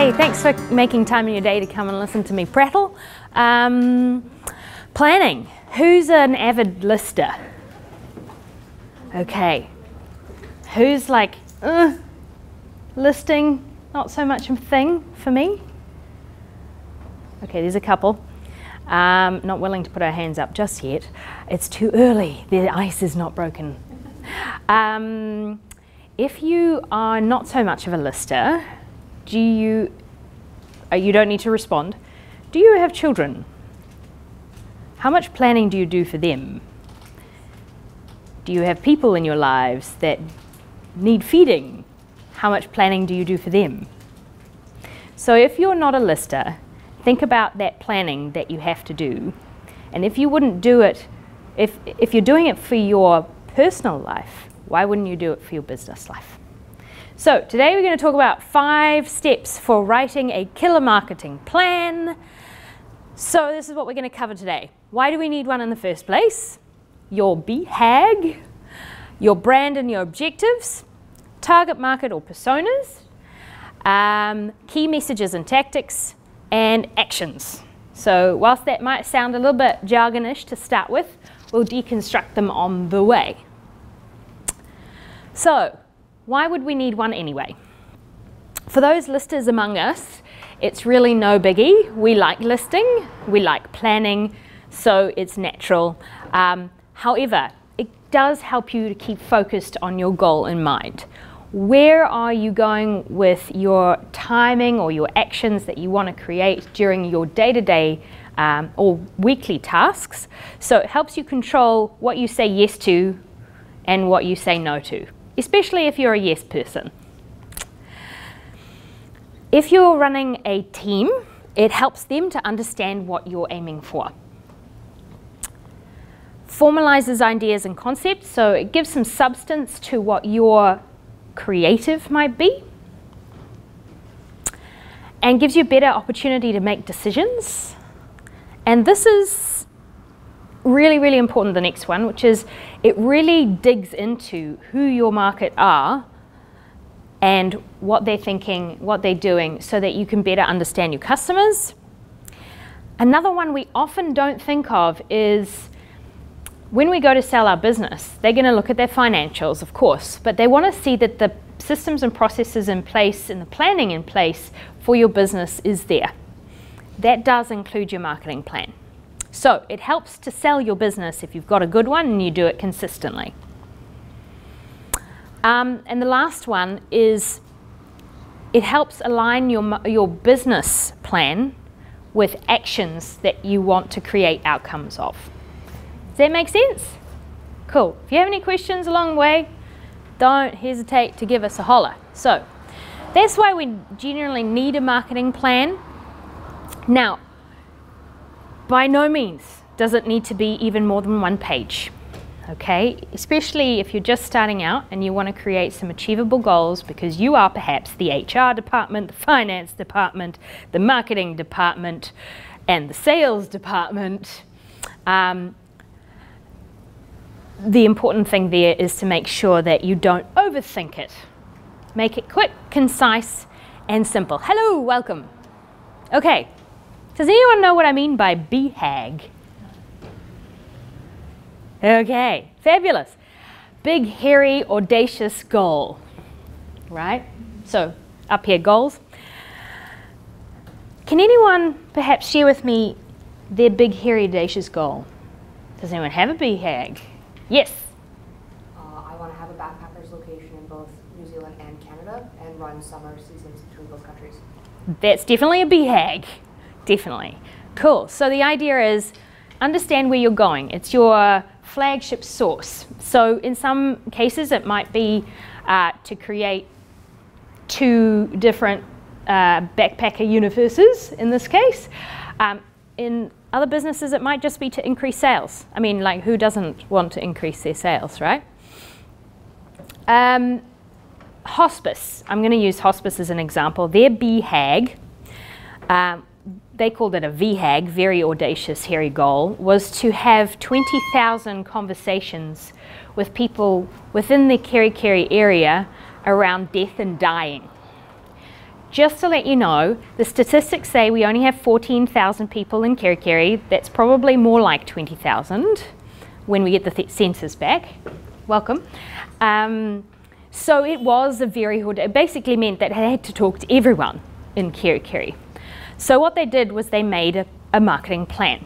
Hey, thanks for making time in your day to come and listen to me prattle. Planning. Who's an avid lister? Okay. Who's like, listing, not so much a thing for me? Okay, there's a couple. Not willing to put our hands up just yet. It's too early. The ice is not broken. If you are not so much of a lister, you don't need to respond. Do you have children? How much planning do you do for them? Do you have people in your lives that need feeding? How much planning do you do for them? So if you're not a lister, think about that planning that you have to do. And if you wouldn't do it, if you're doing it for your personal life, why wouldn't you do it for your business life? So today we're going to talk about 5 steps for writing a killer marketing plan. So this is what we're going to cover today. Why do we need one in the first place? Your BHAG, your brand and your objectives, target market or personas, key messages and tactics, and actions. So whilst that might sound a little bit jargonish to start with, we'll deconstruct them on the way. So why would we need one anyway? For those listers among us, it's really no biggie. We like listing, we like planning, so it's natural. However, it does help you to keep focused on your goal in mind. Where are you going with your timing or your actions that you want to create during your day-to-day or weekly tasks? So it helps you control what you say yes to and what you say no to, especially if you're a yes person. If you're running a team, it helps them to understand what you're aiming for. Formalizes ideas and concepts, so it gives some substance to what your creative might be, and gives you a better opportunity to make decisions. And this is really, really important, the next one, which is it really digs into who your market are and what they're thinking, what they're doing, so that you can better understand your customers. Another one we often don't think of is when we go to sell our business, they're going to look at their financials, of course, but they want to see that the systems and processes in place and the planning in place for your business is there. That does include your marketing plan. So it helps to sell your business if you've got a good one and you do it consistently. And the last one is it helps align your business plan with actions that you want to create outcomes of. Does that make sense? Cool. If you have any questions along the way, don't hesitate to give us a holler. So that's why we generally need a marketing plan. Now, by no means does it need to be even more than 1 page. Okay, especially if you're just starting out and you want to create some achievable goals because you are perhaps the HR department, the finance department, the marketing department, and the sales department. The important thing there is to make sure that you don't overthink it. Make it quick, concise, and simple. Hello, welcome. Okay, does anyone know what I mean by BHAG? Okay, fabulous. Big, hairy, audacious goal, right? So, up here, goals. Can anyone perhaps share with me their big, hairy, audacious goal? Does anyone have a BHAG? Yes? I want to have a backpackers location in both New Zealand and Canada and run summer seasons between both countries. That's definitely a BHAG, definitely. Cool, so the idea is understand where you're going. It's your flagship source. So in some cases it might be to create 2 different backpacker universes in this case. In other businesses it might just be to increase sales. I mean, like, who doesn't want to increase their sales, right? Hospice, I'm going to use hospice as an example. Their BHAG, they called it a VHAG, very audacious, hairy goal, was to have 20,000 conversations with people within the Kerikeri area around death and dying. just to let you know, the statistics say we only have 14,000 people in Kerikeri. That's probably more like 20,000 when we get the census back. Welcome. So it was a very hard, it basically meant that they had to talk to everyone in Kerikeri. So what they did was they made a marketing plan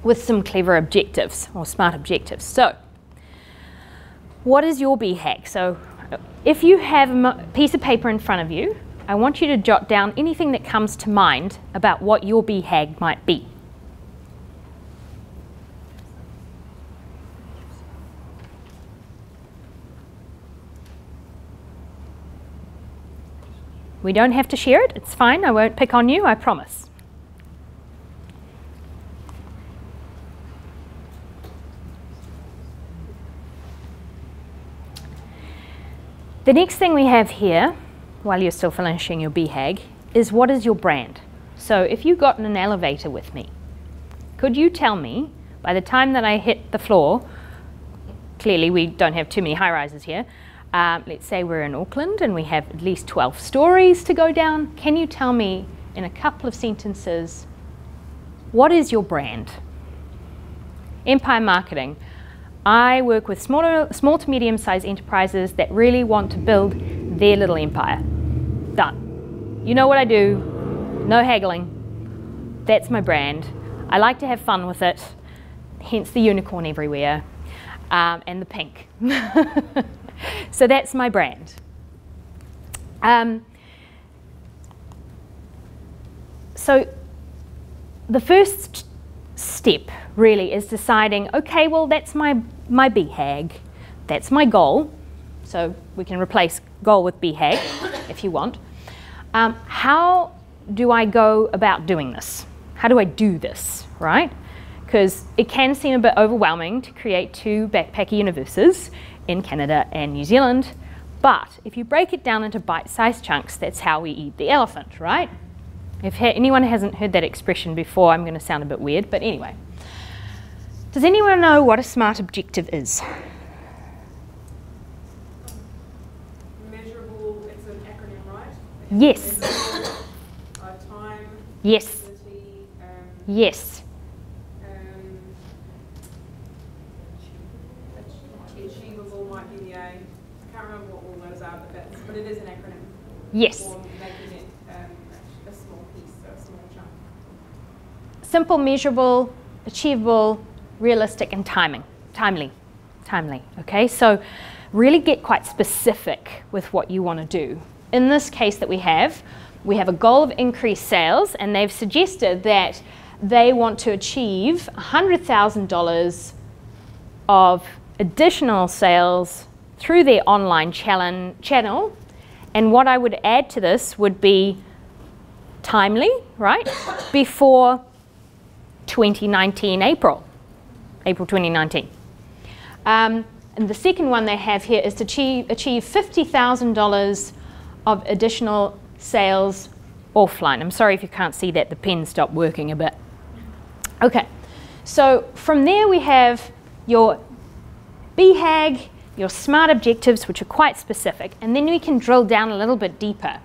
with some clever objectives, or smart objectives. So what is your BHAG? So if you have a piece of paper in front of you, I want you to jot down anything that comes to mind about what your BHAG might be. We don't have to share it, it's fine, I won't pick on you, I promise. The next thing we have here, while you're still finishing your BHAG, is what is your brand? So if you got in an elevator with me, could you tell me, by the time that I hit the floor, clearly we don't have too many high-rises here, let's say we're in Auckland and we have at least 12 stories to go down. Can you tell me in a couple of sentences, what is your brand? Empire Marketing. I work with small to medium-sized enterprises that really want to build their little empire. Done. You know what I do, no haggling. That's my brand. I like to have fun with it, hence the unicorn everywhere, and the pink. So that's my brand. So the first step really is deciding, okay, well that's my BHAG, that's my goal. So we can replace goal with BHAG if you want. How do I go about doing this? How do I do this, right? Because it can seem a bit overwhelming to create two backpacker universes in Canada and New Zealand, but if you break it down into bite-sized chunks, that's how we eat the elephant, right? If anyone hasn't heard that expression before, I'm going to sound a bit weird, but anyway. Does anyone know what a SMART objective is? Measurable, it's an acronym, right? Yes. Time. Yes. Yes. Achievable might be the A. I can't remember what all those are, but it is an acronym. Yes. For making it a small piece, so a small chunk. Simple, measurable, achievable, realistic, and timely. Okay, so really get quite specific with what you want to do. In this case that we have a goal of increased sales, and they've suggested that they want to achieve $100,000 of additional sales through their online channel. And what I would add to this would be timely, right? Before 2019 April 2019. And the second one they have here is to achieve $50,000 of additional sales offline. I'm sorry if you can't see that, the pen stopped working a bit. Okay, so from there we have your BHAG, your SMART objectives, which are quite specific, and then we can drill down a little bit deeper.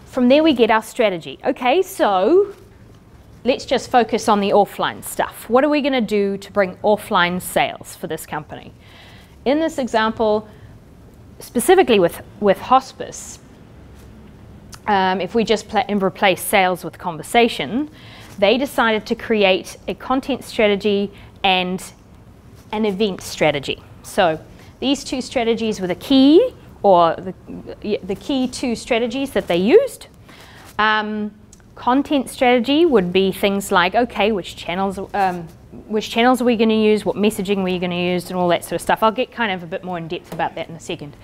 From there we get our strategy. Okay, so let's just focus on the offline stuff. What are we going to do to bring offline sales for this company? In this example, specifically with hospice, if we just replace sales with conversation, they decided to create a content strategy and an event strategy. So these two strategies were the key, or the key two strategies that they used. Content strategy would be things like, okay, which channels are we going to use, what messaging were you going to use, and all that sort of stuff. I'll get kind of a bit more in depth about that in a second.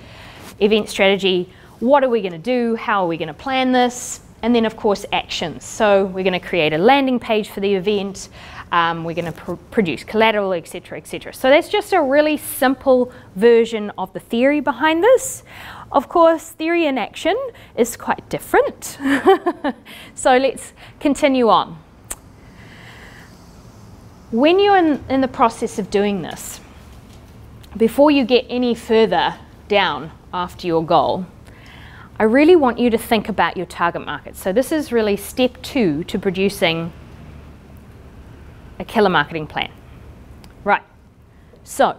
Event strategy, what are we going to do, how are we going to plan this, and then of course actions. So we're going to create a landing page for the event, we're going to produce collateral, etc., etc. So that's just a really simple version of the theory behind this. Of course, theory and action is quite different. So let's continue on. When you're in the process of doing this, before you get any further down after your goal, I really want you to think about your target market. So this is really step 2 to producing a killer marketing plan. Right, so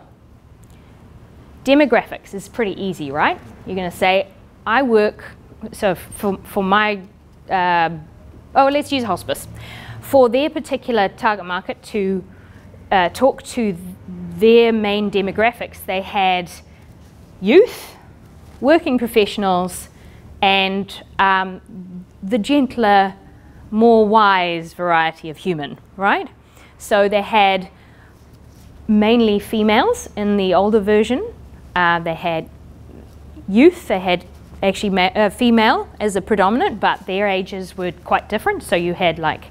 demographics is pretty easy, right? You're going to say, I work, so for my, let's use hospice. For their particular target market to talk to their main demographics, they had youth, working professionals, and the gentler, more wise variety of human, right? So they had mainly females in the older version. They had youth, they had actually female as a predominant, but their ages were quite different. So you had like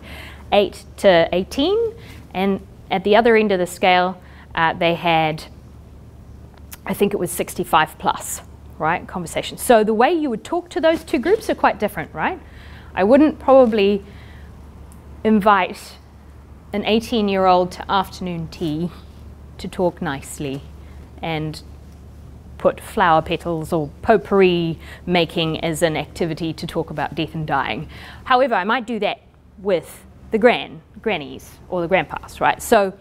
8 to 18, and at the other end of the scale, they had, I think it was 65 plus, right, conversation. So the way you would talk to those two groups are quite different, right? I wouldn't probably invite an 18-year-old to afternoon tea to talk nicely and put flower petals or potpourri making as an activity to talk about death and dying. However, I might do that with the grannies or the grandpas, right? So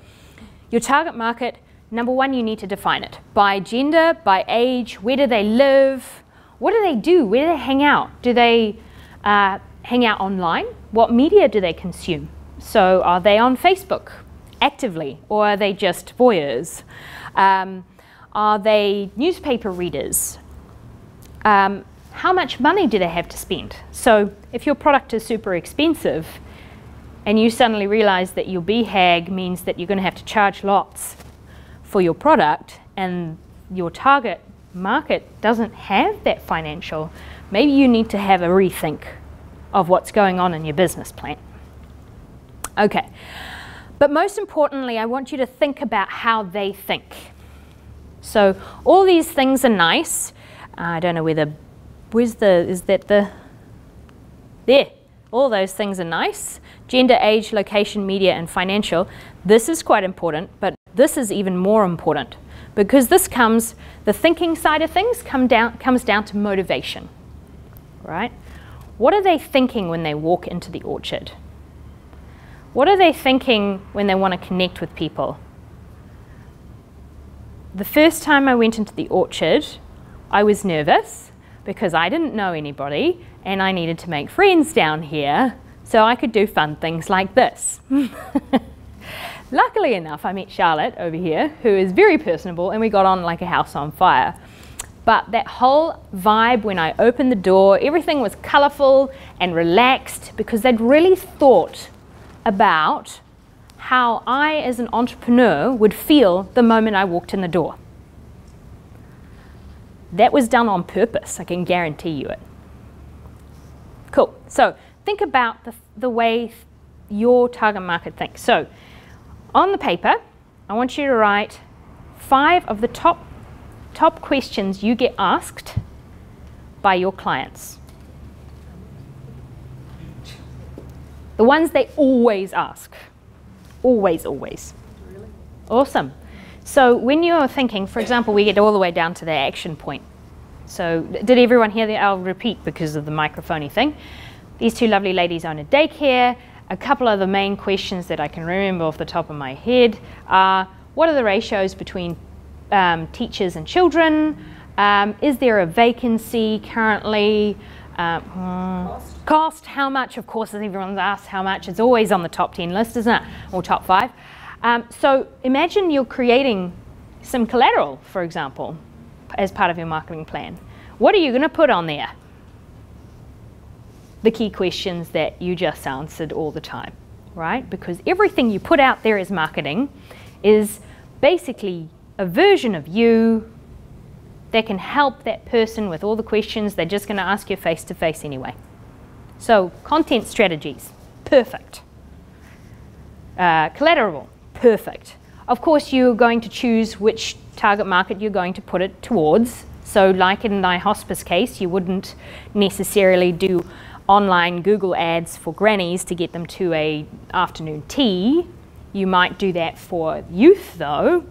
your target market, number 1, you need to define it by gender, by age, where do they live, what do they do, where do they hang out? Do they hang out online? What media do they consume? So are they on Facebook actively, or are they just voyeurs? Are they newspaper readers? How much money do they have to spend? So if your product is super expensive and you suddenly realize that your BHAG means that you're going to have to charge lots for your product, and your target market doesn't have that financial, maybe you need to have a rethink of what's going on in your business plan. Okay, but most importantly, I want you to think about how they think. So all these things are nice. I don't know whether, there. All those things are nice. Gender, age, location, media, and financial. This is quite important, but this is even more important because the thinking side of things comes down to motivation, right? What are they thinking when they walk into the orchard? What are they thinking when they want to connect with people? The first time I went into the orchard, I was nervous because I didn't know anybody and I needed to make friends down here so I could do fun things like this. Luckily enough, I met Charlotte over here, who is very personable, and we got on like a house on fire. But that whole vibe when I opened the door, everything was colourful and relaxed because they'd really thought about how I as an entrepreneur would feel the moment I walked in the door. That was done on purpose, I can guarantee you it. Cool, so think about the way your target market thinks. So on the paper, I want you to write 5 of the top questions you get asked by your clients. The ones they always ask. Always, always. Really? Awesome. So when you're thinking, for example, we get all the way down to the action point. So did everyone hear that? I'll repeat because of the microphone-y thing. These 2 lovely ladies own a daycare. A couple of the main questions that I can remember off the top of my head are, what are the ratios between teachers and children? Is there a vacancy currently? Cost, how much? Of course, everyone's asked how much. It's always on the top 10 list, isn't it? Or top 5. So imagine you're creating some collateral, for example, as part of your marketing plan. What are you going to put on there? The key questions that you just answered all the time, right? Because everything you put out there as marketing is basically a version of you that can help that person with all the questions they're just going to ask you face to face anyway. So content strategies, perfect. Collateral, perfect. Of course, you're going to choose which target market you're going to put it towards. So like in my hospice case, you wouldn't necessarily do online Google ads for grannies to get them to a afternoon tea. You might do that for youth though,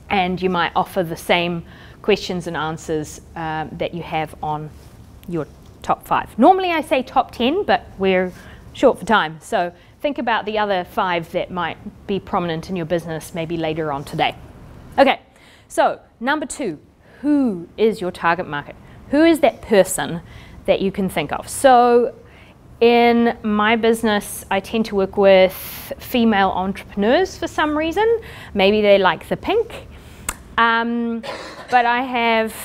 and you might offer the same questions and answers that you have on your top 5. Normally I say top 10, but we're short for time. So think about the other 5 that might be prominent in your business maybe later on today. Okay, so number 2, who is your target market? Who is that person that you can think of? So in my business, I tend to work with female entrepreneurs for some reason. Maybe they like the pink. But I have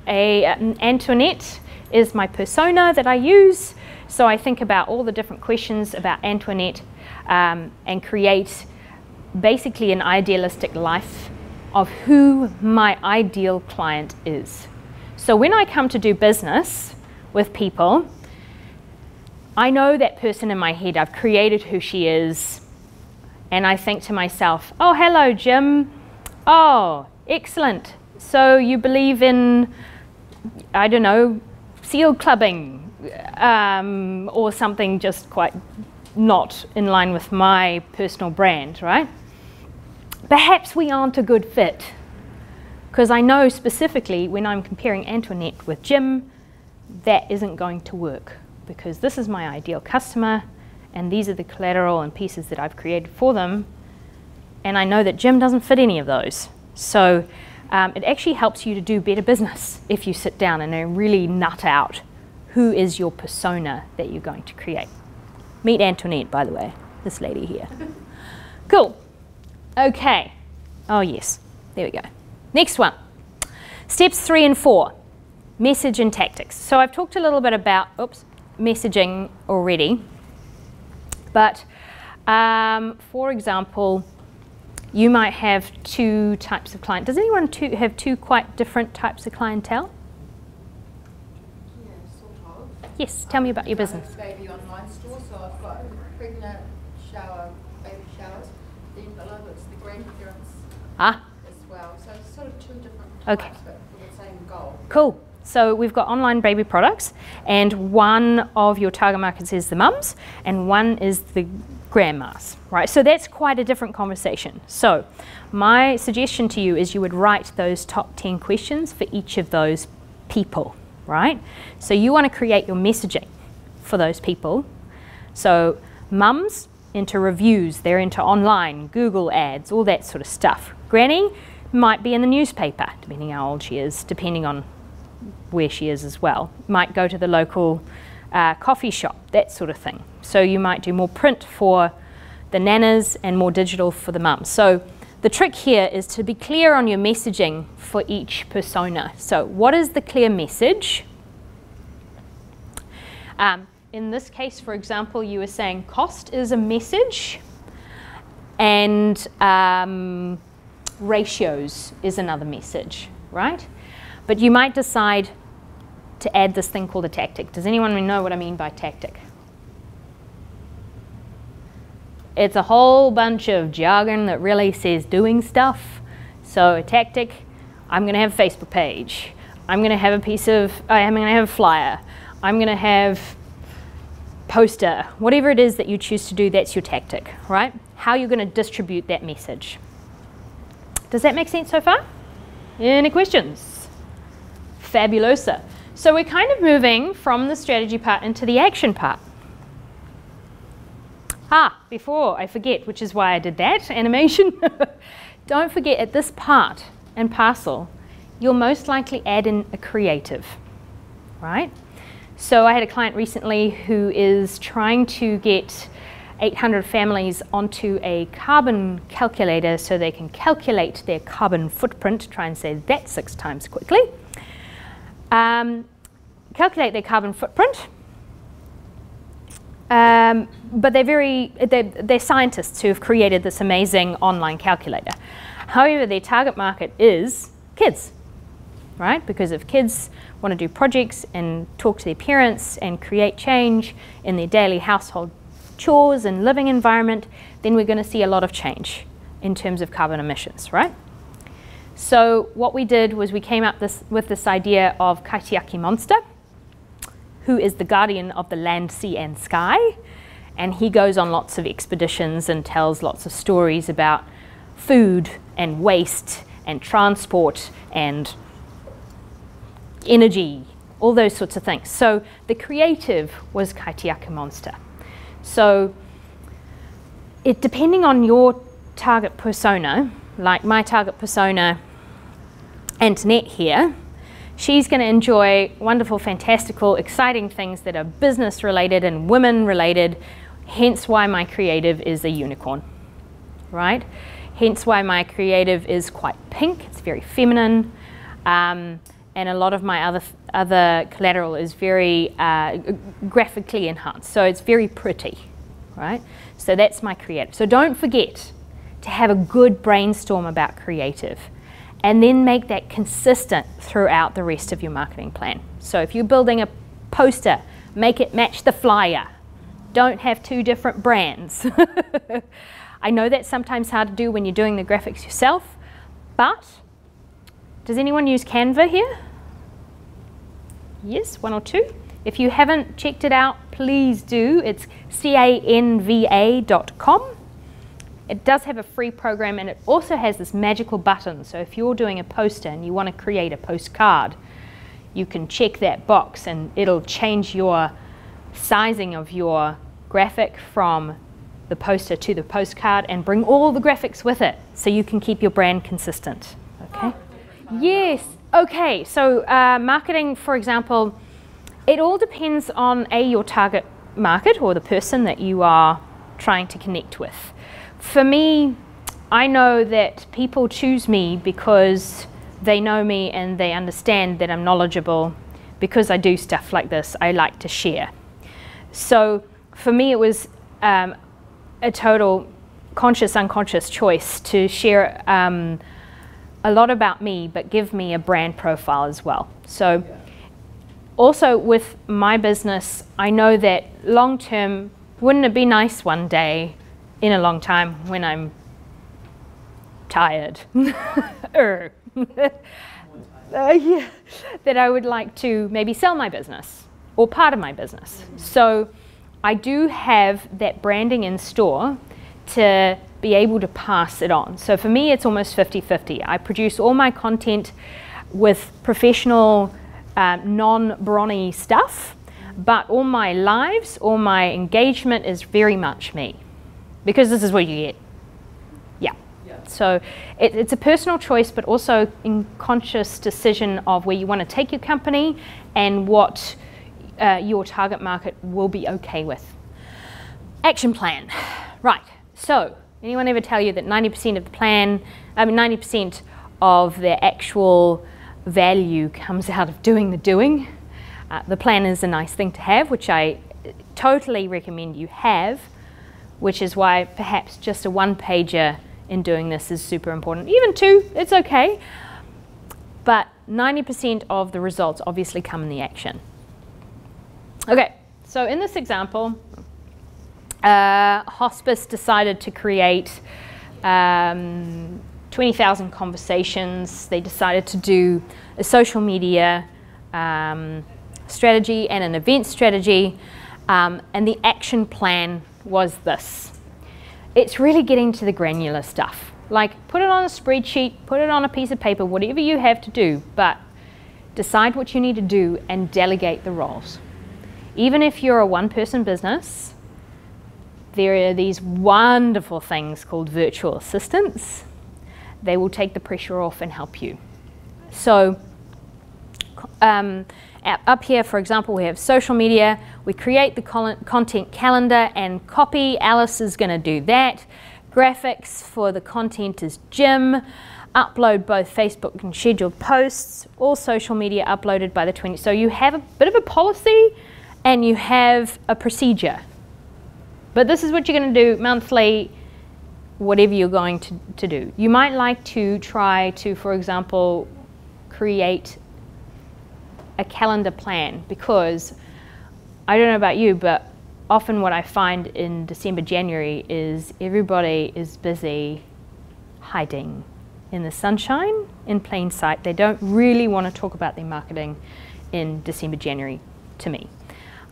Antoinette is my persona that I use. So I think about all the different questions about Antoinette and create basically an idealistic life of who my ideal client is. So when I come to do business with people, I know that person in my head. I've created who she is. And I think to myself, oh, hello, Jim. Oh, excellent. So you believe in, I don't know, seal clubbing or something just quite not in line with my personal brand, right? Perhaps we aren't a good fit, because I know specifically when I'm comparing Antoinette with Jim, that isn't going to work, because this is my ideal customer and these are the collateral and pieces that I've created for them, and I know that Jim doesn't fit any of those. So it actually helps you to do better business if you sit down and really nut out who is your persona that you're going to create. Meet Antoinette, by the way, this lady here. Cool. Okay. Oh yes, there we go. Next one. Steps 3 and 4, message and tactics. So I've talked a little bit about messaging already, but for example, you might have 2 types of client. Does anyone have 2 quite different types of clientele? Yeah, sort of. Yes, tell me about your business. I have a baby online store, so I've got pregnant, shower, baby showers. Then below it's the grandparents as well. So it's sort of 2 different types, but with the same goal. Cool. So we've got online baby products, and one of your target markets is the mums, and one is the grandmas, right? So that's quite a different conversation. So my suggestion to you is you would write those top 10 questions for each of those people, right? So you want to create your messaging for those people. So mums into reviews, they're into online, Google ads, all that sort of stuff. Granny might be in the newspaper, depending how old she is, depending on where she is as well. Might go to the local coffee shop, that sort of thing. So you might do more print for the nanas and more digital for the mums. So the trick here is to be clear on your messaging for each persona. So what is the clear message? In this case, for example, you were saying cost is a message, and ratios is another message, right? But you might decide to add this thing called a tactic. Does anyone know what I mean by tactic? It's a whole bunch of jargon that really says doing stuff. So a tactic, I'm going to have a Facebook page. I'm going to have a I'm going to have a flyer. I'm going to have poster. Whatever it is that you choose to do, that's your tactic, right? How you're going to distribute that message. Does that make sense so far? Any questions? Fabulosa. So we're kind of moving from the strategy part into the action part. Before I forget, which is why I did that animation, don't forget at this part and parcel, you'll most likely add in a creative, right? So I had a client recently who is trying to get 800 families onto a carbon calculator so they can calculate their carbon footprint, try and say that 6 times quickly. Calculate their carbon footprint, but they're scientists who have created this amazing online calculator. However, their target market is kids, right? Because if kids want to do projects and talk to their parents and create change in their daily household chores and living environment, then we're going to see a lot of change in terms of carbon emissions, right? So what we did was we came up with this idea of Kaitiaki Monster, who is the guardian of the land, sea, and sky. And he goes on lots of expeditions and tells lots of stories about food and waste and transport and energy, all those sorts of things. So the creative was Kaitiaki Monster. So depending on your target persona, like my target persona, Antoinette here, she's going to enjoy wonderful, fantastical, exciting things that are business related and women related, hence why my creative is a unicorn, right? Hence why my creative is quite pink, it's very feminine, and a lot of my other collateral is very graphically enhanced, so it's very pretty, right? So that's my creative. So don't forget to have a good brainstorm about creative, and then make that consistent throughout the rest of your marketing plan. So if you're building a poster, make it match the flyer. Don't have two different brands. I know that's sometimes hard to do when you're doing the graphics yourself, but does anyone use Canva here? Yes, one or two. If you haven't checked it out, please do. It's canva.com. It does have a free program, and it also has this magical button. So if you're doing a poster and you want to create a postcard, you can check that box and it'll change your sizing of your graphic from the poster to the postcard and bring all the graphics with it so you can keep your brand consistent. Okay? Yes. Okay. So marketing, for example, it all depends on your target market or the person that you are trying to connect with. For me, I know that people choose me because they know me and they understand that I'm knowledgeable. Because I do stuff like this, I like to share. So for me, it was a total conscious, unconscious choice to share a lot about me, but give me a brand profile as well. So also with my business, I know that long term, wouldn't it be nice one day in a long time when I'm tired, yeah, that I would like to maybe sell my business or part of my business. So I do have that branding in store to be able to pass it on. So for me, it's almost 50-50. I produce all my content with professional, non-brawny stuff, but all my lives, all my engagement is very much me. Because this is what you get. Yeah. So it's a personal choice, but also in conscious decision of where you want to take your company and what your target market will be okay with. Action plan. Right. So anyone ever tell you that 90% of the plan, 90% of the actual value comes out of doing the doing? The plan is a nice thing to have, which I totally recommend you have, which is why perhaps just a one-pager in doing this is super important. Even two, it's okay. But 90% of the results obviously come in the action. Okay, so in this example, Hospice decided to create 20,000 conversations. They decided to do a social media strategy and an event strategy, and the action plan was this. It's really getting to the granular stuff. Like, put it on a spreadsheet, put it on a piece of paper, whatever you have to do, but decide what you need to do and delegate the roles. Even if you're a one-person business, there are these wonderful things called virtual assistants. They will take the pressure off and help you. So up here, for example, we have social media. We create the content calendar and copy. Alice is going to do that. Graphics for the content is Jim. Upload both Facebook and scheduled posts. All social media uploaded by the 20th. So you have a bit of a policy and you have a procedure. But this is what you're going to do monthly, whatever you're going to do. You might like to try to, for example, create a calendar plan, because I don't know about you, but often what I find in December, January is everybody is busy hiding in the sunshine, in plain sight. They don't really want to talk about their marketing in December, January to me.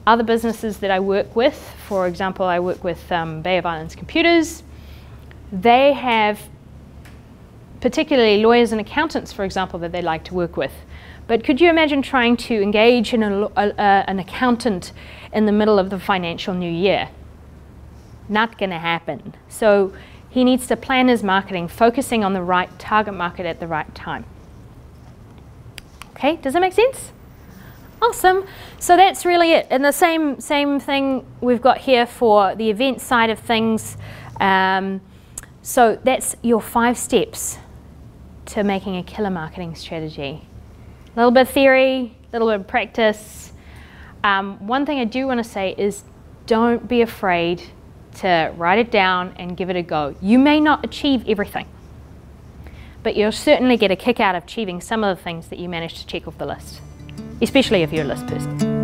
Other businesses that I work with, for example, I work with Bay of Islands Computers. They have particularly lawyers and accountants, for example, that they like to work with. But could you imagine trying to engage in an accountant in the middle of the financial new year? Not going to happen. So he needs to plan his marketing, focusing on the right target market at the right time. Okay, does that make sense? Awesome. So that's really it. And the same thing we've got here for the event side of things. So that's your 5 steps to making a killer marketing strategy. A little bit of theory, a little bit of practice. One thing I do want to say is don't be afraid to write it down and give it a go. You may not achieve everything, but you'll certainly get a kick out of achieving some of the things that you managed to check off the list, especially if you're a list person.